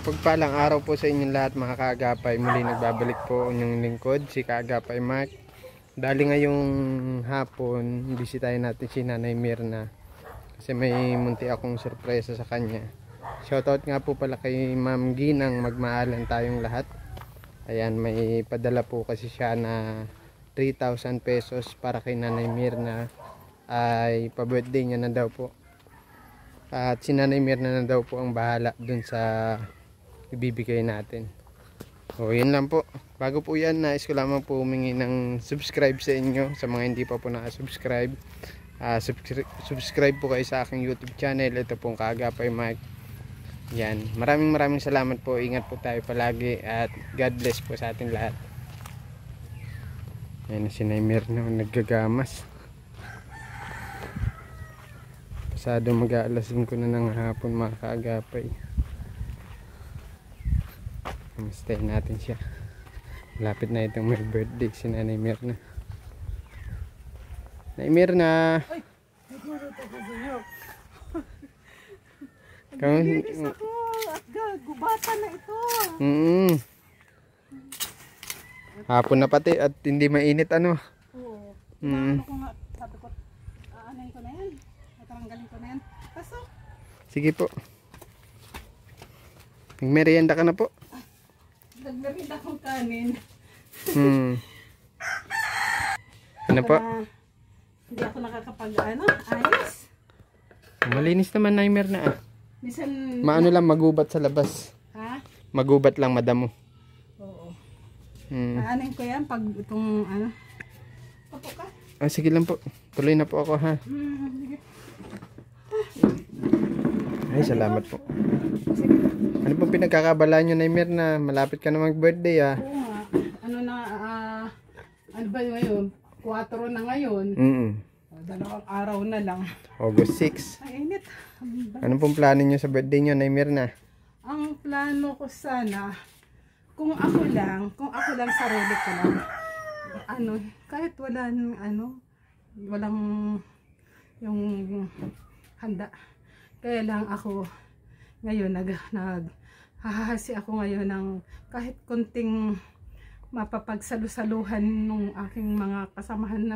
Mapagpalang araw po sa inyong lahat mga kaagapay. Muli nagbabalik po inyong lingkod, si Kaagapay Mark. Dali ngayong hapon, bisitahin natin si Nanay Mirna. Kasi may munti akong sorpresa sa kanya. Shoutout nga po pala kay Ma'am Ginang, magmaalan tayong lahat. Ayan, may padala po kasi siya na 3,000 pesos para kay Nanay Mirna. Ay pa-birthday niya na daw po. At si Nanay Mirna na daw po ang bahala dun sa ibibigay natin. O yun lang po. Bago po yan, nais ko lamang po humingi ng subscribe sa inyo. Sa mga hindi pa po nakasubscribe, subscribe po kayo sa aking YouTube channel. Ito pong Kaagapay Mark. Yan, maraming salamat po. Ingat po tayo palagi at God bless po sa ating lahat. Yan si Nanay Mirna naggagamas. Pasado mag-aalas 5 na ng hapon mga kaagapay. Kamustahin natin siya. Malapit na itong may birthday si Nanay Mirna. Nanay Mirna! Ay! Naguluto ko sa'yo. Naglinis ako at gubatan na ito. Hapon na pati at hindi mainit ano. Oo. Ano ko nga, sabi ko, aanayin ko na yan. Tatanggalin ko na yan. Pasok. Sige po. Nagmerienda ka na po. Nagmerienda akong kanin. Ano po? Hindi ako ayos. Malinis naman Nanay Mirna ah. Minsan, Maano lang magubat sa labas. ha? Magubat lang madamo. Oo. Aanayin ko yan pag itong Opo ka? Sige lang po. Tuloy na po ako ha. Sige. Ay, salamat po. Sige. Ano pong pinagkakabalaan nyo Nanay Mirna? Malapit ka na mag-birthday ah. Oo nga. Ano ba ngayon? 4 na ngayon. Dalawang araw na lang. August 6. Ay, init. Ano pong plano nyo sa birthday nyo Nanay Mirna? Ang plano ko sana, kung ako lang sarili ko lang, kahit walang yung handa. Kaya lang ako ngayon naghahasi ako ngayon ng kahit konting mapapagsalusaluhan nung aking mga kasamahan na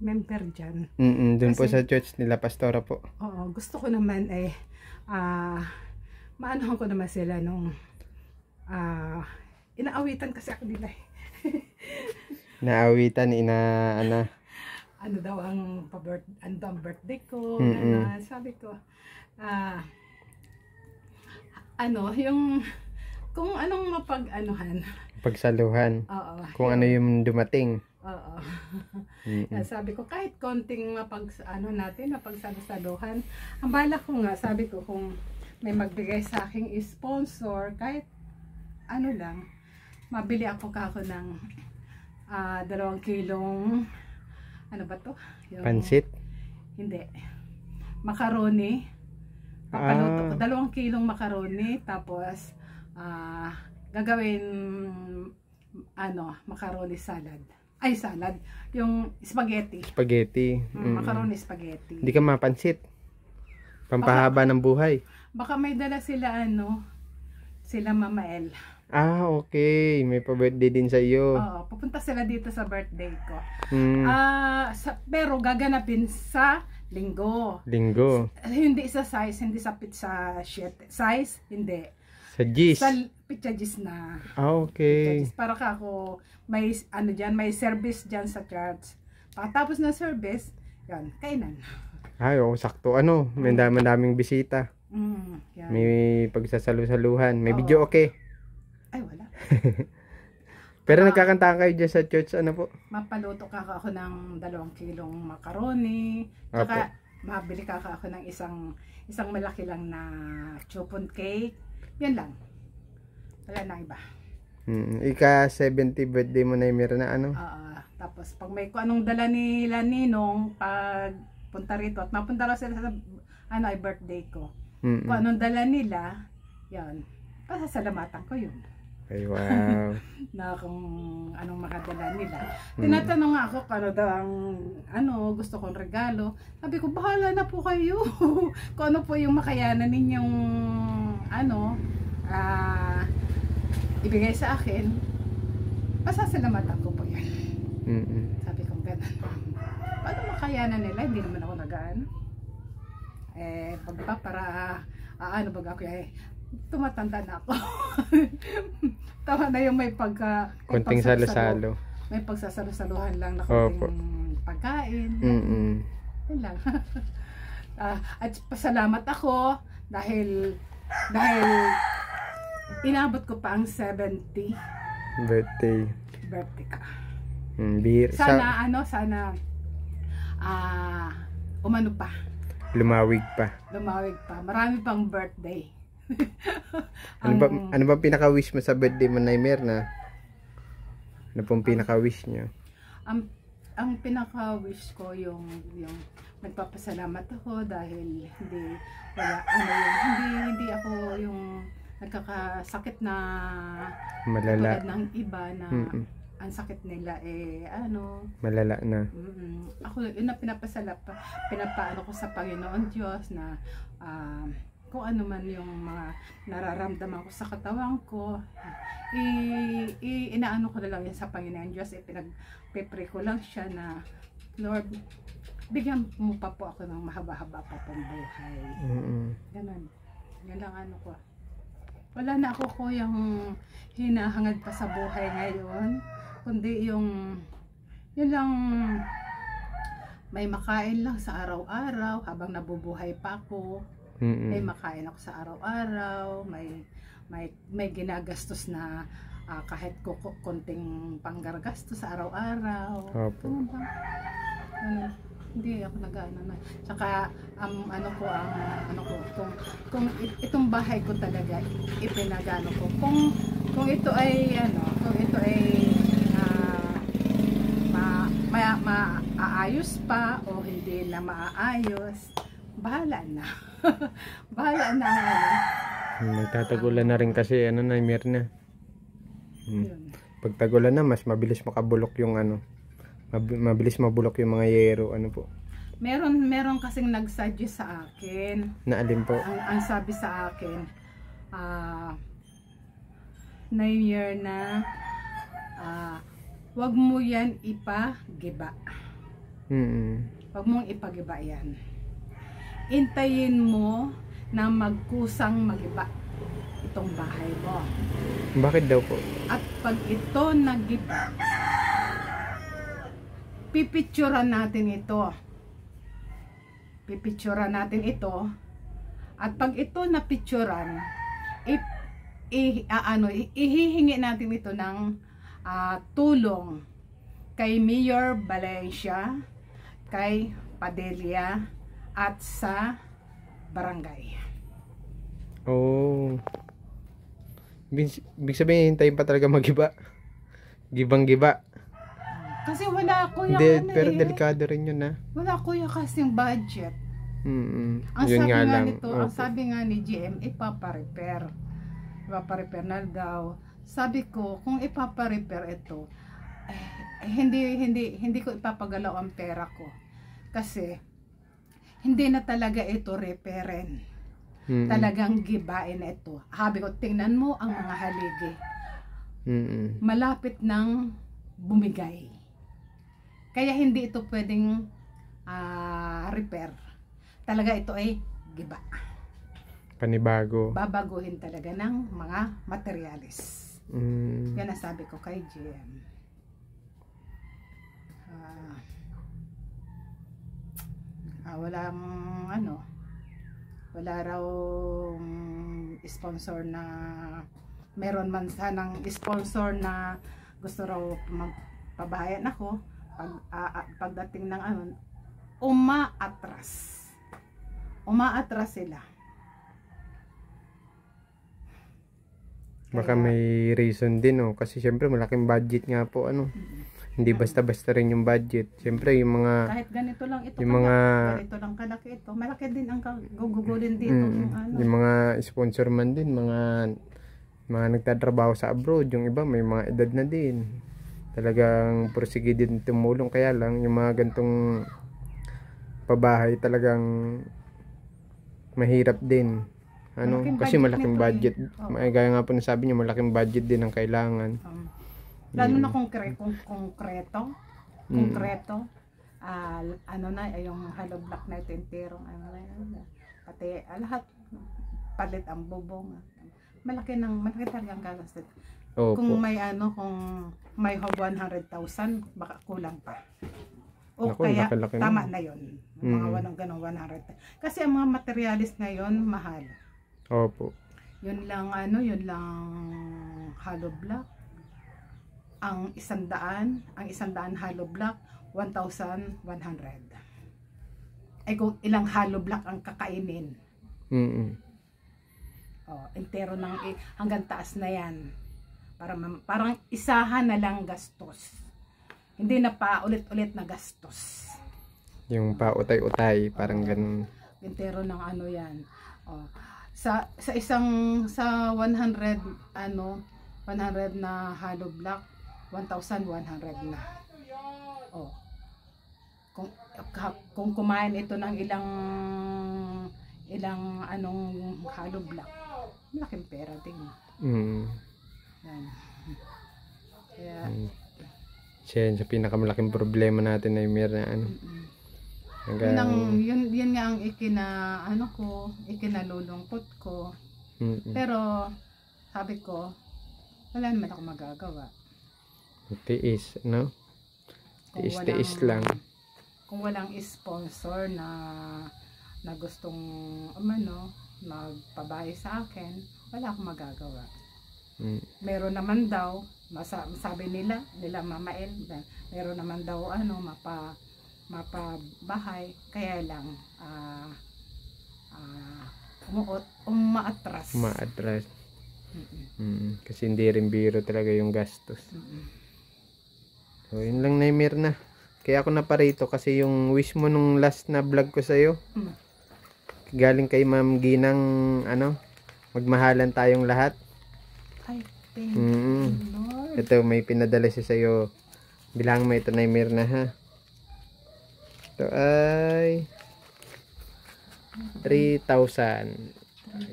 member dyan. Doon po sa church nila Pastora po. Oo, gusto ko naman maanohan ko naman sila nung inaawitan kasi ako nila eh. Naawitan, ano daw ang birthday ko, sabi ko, yung kung anong pagsaluhan. Oo. Kung ano yung dumating. Oo. Sabi ko kahit konting mapagsalusaluhan. Ang bala ko nga, sabi ko kung may magbigay sa aking sponsor, kahit lang, mabili ako ng 2 kilong ba to? Pansit? Hindi. Macaroni. Papaluto ko 2 kilong macaroni, tapos gagawin macaroni salad. Ay, salad. Yung spaghetti. Macaroni spaghetti. Hindi ka mapansit. Pampahaba ng buhay. Baka may dala sila sila Mama El. Okay. May pa-birthday din sa iyo. Oo, pupunta sila dito sa birthday ko. Pero gaganapin sa Linggo. Hindi sa size, hindi sa pizza sheet. Size, hindi. Sa gis. Sa pizza gis na. Okay. Gis. Para ka may may service dyan sa church. Pagkatapos ng service, yan, kainan. Sakto may daming bisita. Yan. May pagsasalu-saluhan. May video okay. Ay, wala. Pero nagkakantahan kayo dyan sa church, po? Mapaluto ako ng 2 kilong macaroni. Saka mabili ako ng isang malaki lang na chopon cake. Yan lang. Wala na iba. Ika-70 birthday mo Nanay Mirna tapos pag may anong dala nila Ninong, pag punta rito at mapunta lang sila sa ay birthday ko. Kung anong dala nila, yan. Pasasalamatan ko yun. Ay, wow. Na kung anong makadala nila. Tinatanong nga ako kung ano daw ang gusto kong regalo. Sabi ko, bahala na po kayo. Kung ano po yung makayanan ninyong ah, ibigay sa akin, pasasalamatan ko po yan. Sabi ko gano'n. Paano makayanan nila? Hindi naman ako nagaan. Para ano baga ako tumatanda na ako. Tama na yung may konting salo-salo. May pagsasalo-saluhan lang na konting pagkain. Yun lang. At pasalamat ako dahil inabot ko pa ang 70 birthday ka. Sana umano pa. Lumawig pa. Marami pang birthday. Ano ba pinaka-wish mo sa birthday mo, Naimer, na? Ano pong pinaka-wish niyo? Ang pinaka-wish ko yung nagpapasalamat ako dahil hindi ako yung nagkakasakit na malala tulad ng iba na ang sakit nila malala na. Ako yun na pinapaano ko sa Panginoon Diyos na kung ano man yung mga nararamdaman ko sa katawan ko, inaano ko na lang yan sa Panginoon Diyos, pinagpipray ko lang siya na, Lord, bigyan mo pa po ako ng mahaba-haba pa pang buhay. Ganun. Yan lang ano ko. Wala na ako yung hinahangad pa sa buhay ngayon, kundi yun lang, may makain lang sa araw-araw habang nabubuhay pa ako. May makain ako sa araw-araw, may ginagastos na kahit konting panggargastos sa araw-araw. Hindi ako nag-ano na. Tsaka kung itong bahay ko talaga ipinagano ko. Kung ito ay maayos pa o hindi na maayos, bahala na. Bahala na. Magtatagulan na rin kasi Naimer na. Pag tagulan na, mas mabilis makabulok yung mabilis mabulok yung mga yero po. Meron kasing nag-suggest sa akin. Na alin po? Ang sabi sa akin, Naimer na wag mo yan ipagiba. Wag mong ipagiba yan. Intayin mo na magkusang magiba itong bahay mo. Bakit daw po? At pag ito nagiba, pipicturan natin ito. At pag ito napicturan, ihihingi natin ito ng tulong kay Mayor Valencia, kay Padilla, at sa barangay. Ibig sabihin, hintayin pa talaga magiba. Gibang-giba. Kasi wala ko pero delikado rin yun Wala ko kasing budget. Ang sabi nga nito, ang sabi nga ni GM, ipaparepair na daw. Sabi ko, kung ipaparepair ito, hindi ko ipapagalaw ang pera ko. Kasi hindi na talaga ito repairen. Talagang gibain na ito. Habi ko, tingnan mo ang mga haligi. Malapit ng bumigay. Kaya hindi ito pwedeng repair. Talaga ito ay giba. Panibago. Babaguhin talaga ng mga materialis. Yan ang sabi ko kay GM. Wala raw sponsor na, meron man sanang sponsor na gusto raw magpabahayan ako pagdating ng umaatras sila. Baka may reason din kasi syempre malaking budget nga po Hindi basta-basta rin yung budget. Siyempre yung mga kahit ganito lang ito, ganito lang kalaki ito. Malaki din ang gugugulin dito yung mga sponsor man din, mga nagtatrabaho sa abroad, yung iba may mga edad na din. Talagang pursige din tumulong, kaya lang yung mga gantong pabahay talagang mahirap din. ano, Malaking kasi budget malaking nito budget. Oo. Gaya nga po na sabi niyo, malaking budget din ang kailangan. Lalo Mm. na konkreto, ano na, yung hollow block na ito, enterong, ano na yan, pati lahat, palit ang bubong. Malaki talaga ang gagastos. Opo. Kung may 100,000, baka kulang pa. O Naku, kaya, laki-laki na. tama na yun. Mga walang ganong 100. Kasi ang mga materialis ngayon, mahal. Opo. Yun lang hollow block. Ang 100 hollow block, 1,100. Ay kung ilang hollow block ang kakainin. Entero hanggang taas na yan. Parang isahan na lang gastos. Hindi na pa ulit-ulit na gastos. Yung pautay-utay, parang ganun. Entero ng ano yan. Sa 100 na hollow block, 1,100 na. Kung kumain ito ng ilang hollow block, malaking pera din. Yan. Kaya Siya sa pinakamalaking problema natin ay meron yun nga ang ikinalulungkot ko. Pero sabi ko, wala naman ako magagawa. Tiis, no? Tiis lang. Kung walang sponsor na gustong magpabahay sa akin, wala akong magagawa. Meron naman daw, sabi nila Mama El, meron naman daw mapabahay, kaya lang umaatras. Kasi hindi rin biro talaga yung gastos. So yun lang, Naimir na. Kaya ako naparito kasi yung wish mo nung last na vlog ko sa'yo, galing kay Ma'am Ginang, magmahalan tayong lahat. Ay, thank you, Lord. Ito, may pinadala siya sa'yo. Bilang mo ito, Naimir na, ha. Ito ay 3,000.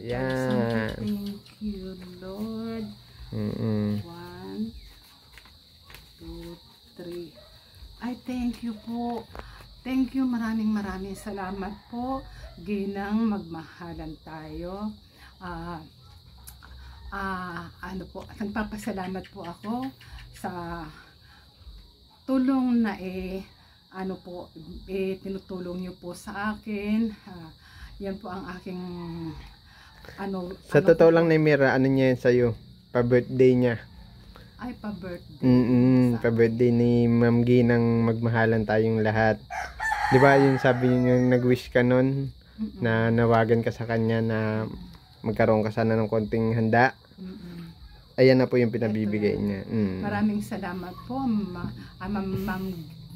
Ayan. Thank you, Lord. 1, 2, 3. Ay, thank you po. Thank you, maraming salamat po. Ginang, magmahalan tayo. Nagpapasalamat po ako sa tulong na tinutulong niyo po sa akin. Yan po ang aking sa totoo lang, Naimira, niya yan sa'yo? Pa-birthday niya. Ay, pa-birthday. Pa-birthday ni Ma'am Ginang, magmahalan tayong lahat. Di ba yung sabi niyo, nag-wish ka nun, na nawagan ka sa kanya na magkaroon ka sana ng konting handa? Ayan na po yung pinabibigay niya. Maraming salamat po, Ma'am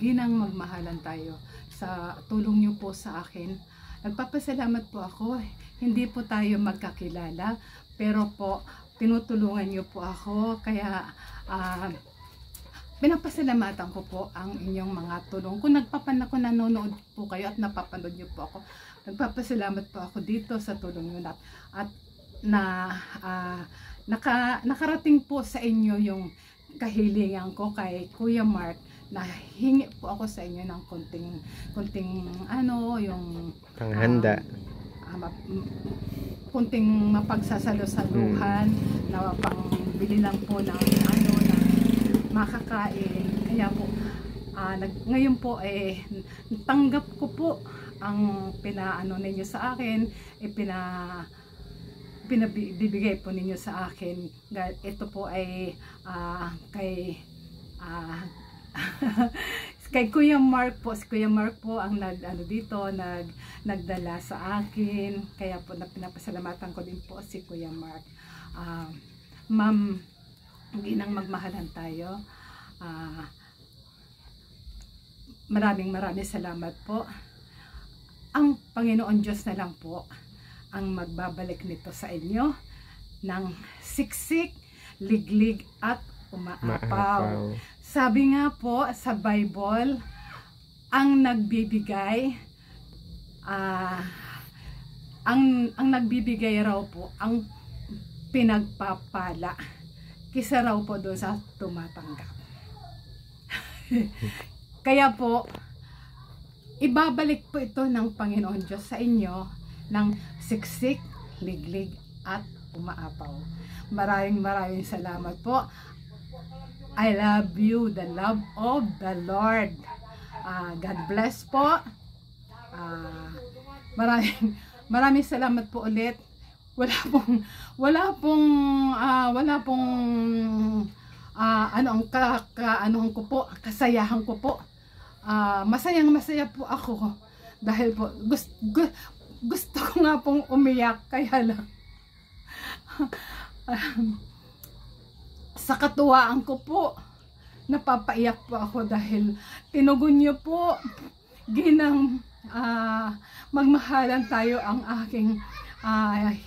Ginang, magmahalan tayo. Sa tulong niyo po sa akin. Nagpapasalamat po ako. Hindi po tayo magkakilala, pero po, tinutulungan niyo po ako. Kaya, pinapasalamatan ko po ang inyong mga tulong. Kung nanonood po kayo at napapanood niyo po ako, nagpapasalamat po ako dito sa tulong niyo at nakarating po sa inyo yung kahilingan ko kay Kuya Mark, na hingi po ako sa inyo ng konting yung panghanda, kunting mapagsasalo-saluhan na pangbili lang po ng ng makakain. Kaya po ngayon po tanggap ko po ang ninyo sa akin, pinabibigay po ninyo sa akin. Ito po ay kay Kuya Mark po. Si Kuya Mark po ang nagdala sa akin. Kaya po pinapasalamatan ko din po si Kuya Mark. Ma'am Ginang, magmahalan tayo. Maraming salamat po. Ang Panginoon Diyos na lang po ang magbabalik nito sa inyo ng siksik, liglig at umaapaw. Sabi nga po sa Bible, ang nagbibigay ang nagbibigay raw po ang pinagpapala kisa raw po doon sa tumatanggap. Kaya po ibabalik po ito ng Panginoon Diyos sa inyo ng siksik, liglig at umaapaw. Maraming salamat po. I love you, the love of the Lord. God bless po. Maraming salamat po ulit. Wala pong kasayahan ko po. Masaya po ako dahil po gusto ko nga pong umiyak, kaya lang sa katuwaan ko po napapaiyak po ako dahil tinugon niyo po ginang magmahalan tayo ang aking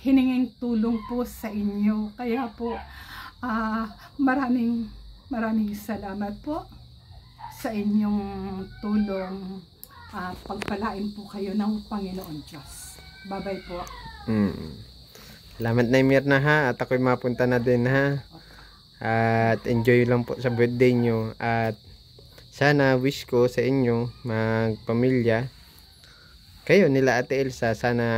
hininging tulong po sa inyo. Kaya po maraming salamat po sa inyong tulong. Pagpalain po kayo ng Panginoon Diyos. Bye-bye po. Salamat na Mirna ha, at ako'y mapunta na din ha. At enjoy lang po sa birthday nyo. At sana wish ko sa inyo magpamilya kayo nila Ate Elsa, sana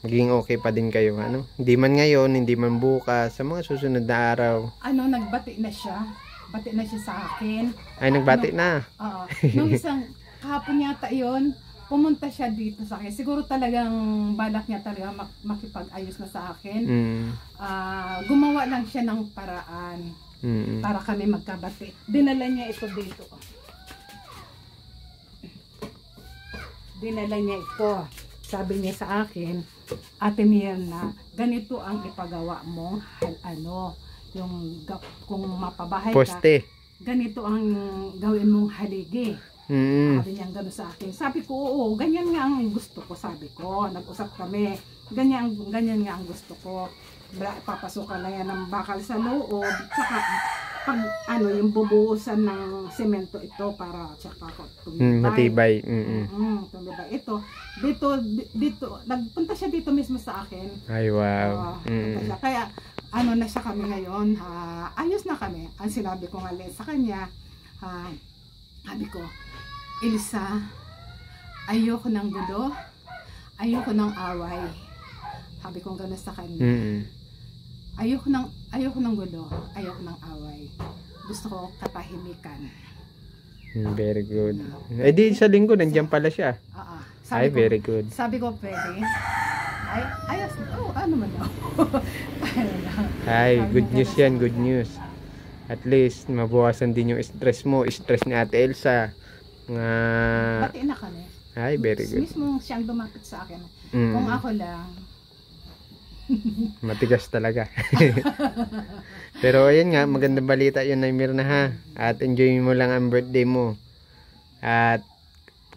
maging okay pa din kayo, ano? Hindi man ngayon, hindi man bukas, sa mga susunod na araw. Nagbati na siya. Bati na siya sa akin. Ay, nagbati na. Oo. Nung isang kahapon yata yun, pumunta siya dito sa akin. Siguro talagang balak niya talaga makipag-ayos na sa akin. Gumawa lang siya ng paraan para kami magkabati. Dinala niya ito dito. Dinala niya ito. Sabi niya sa akin, Ate Mirna, ganito ang ipagawa mo. Kung mapabahay Poste. ka, ganito ang gawin mong haligi. Sabi niya gano'n sa akin. Sabi ko, oo, ganyan nga ang gusto ko, sabi ko. Nag-usap kami. Ganyan nga ang gusto ko. Papasukan na yan ng bakal sa loob. Tsaka, yung bubuhusan ng semento ito para tsaka matibay. Tumibay. Ito, dito, nagpunta siya dito mismo sa akin. Ay, wow. Kaya, na siya kami ngayon, ayos na kami. Ang sinabi ko nga sa kanya, sabi ko, Elsa, ayoko ng gulo, ayoko ng away. Sabi ko gano'n sa kanya. Ayoko ng gulo, ayoko ng away. Gusto ko katahimikan. Very good. Eh di sa linggo, nandiyan pala siya. Ay, very good. Sabi ko, pwede. Ayos. Ano man daw. Ay, good news yan, good news. At least, mabawasan din yung stress mo. Stress ni Ate Elsa. Bati na kami. Ay, very good. Mismo siyang lumapit sa akin. Kung ako lang. Matigas talaga. Pero ayun nga, magandang balita yun na Mirna ha. At enjoy mo lang ang birthday mo. At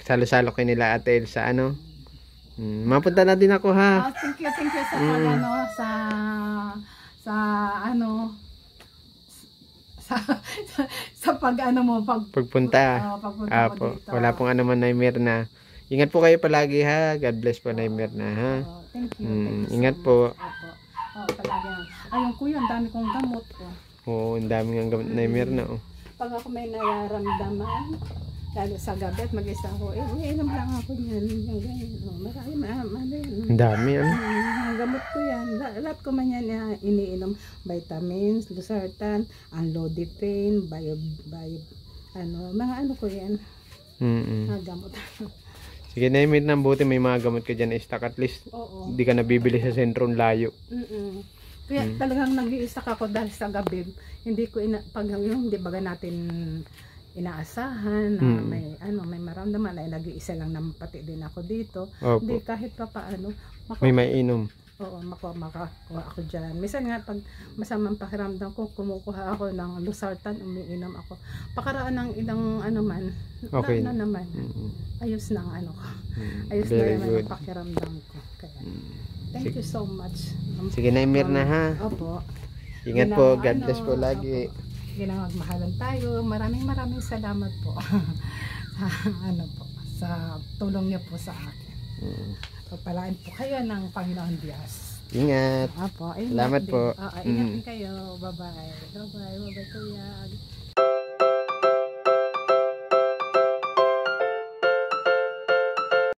salo-salo kayo nila Ate Elsa, ano? Mapunta na din ako ha. Thank you sa pagpunta. Pagpunta dito. Wala pong ano man na Mirna. Ingat po kayo palagi ha. God bless po na Mirna ha. Thank you. Ingat po. Palagi. Ayun kuya, ang dami kong gamot ko. Oo, ang dami ng gamot na Mirna. Pag ako may nararamdaman, lalo sa gabi at mag-isa ako, inom lang ako yan. Marami. Ang dami, ano? Gamot ko yan. Lahat ko man yan iniinom. Vitamins, Losartan, Anlodipine, mga ano ko yan. Gamot. Sige na yung ng buti may mga gamot ka dyan stock, at least hindi ka nabibili sa sentro layo. Kaya talagang nag-i-stock ako dahil sa gabi hindi ko pag hindi baga natin inaasahan na may maramdaman ay nag-iisa lang naman pati din ako dito. Hindi kahit pa paano may mainom. Oo, makakuha ako dyan. Minsan nga pag masamang pakiramdam ko, kumukuha ako ng Losartan, umiinom ako. Pakaraan ng ilang okay na naman. Ayos na ang ko. Ayos very na good. ang pakiramdam ko. Kaya, thank you so much. Sige na Mirna ha. Opo. Ingat po, God bless po lagi. Ginamagmahalan tayo. Maraming salamat po. sa tulong niyo po sa akin. Pagpalaan po kayo ng Panginoon Diyos. Ingat. Apo, ingat Salamat din. po. Oo, ingat din kayo. Bye-bye. Bye-bye. Bye-bye, kuya.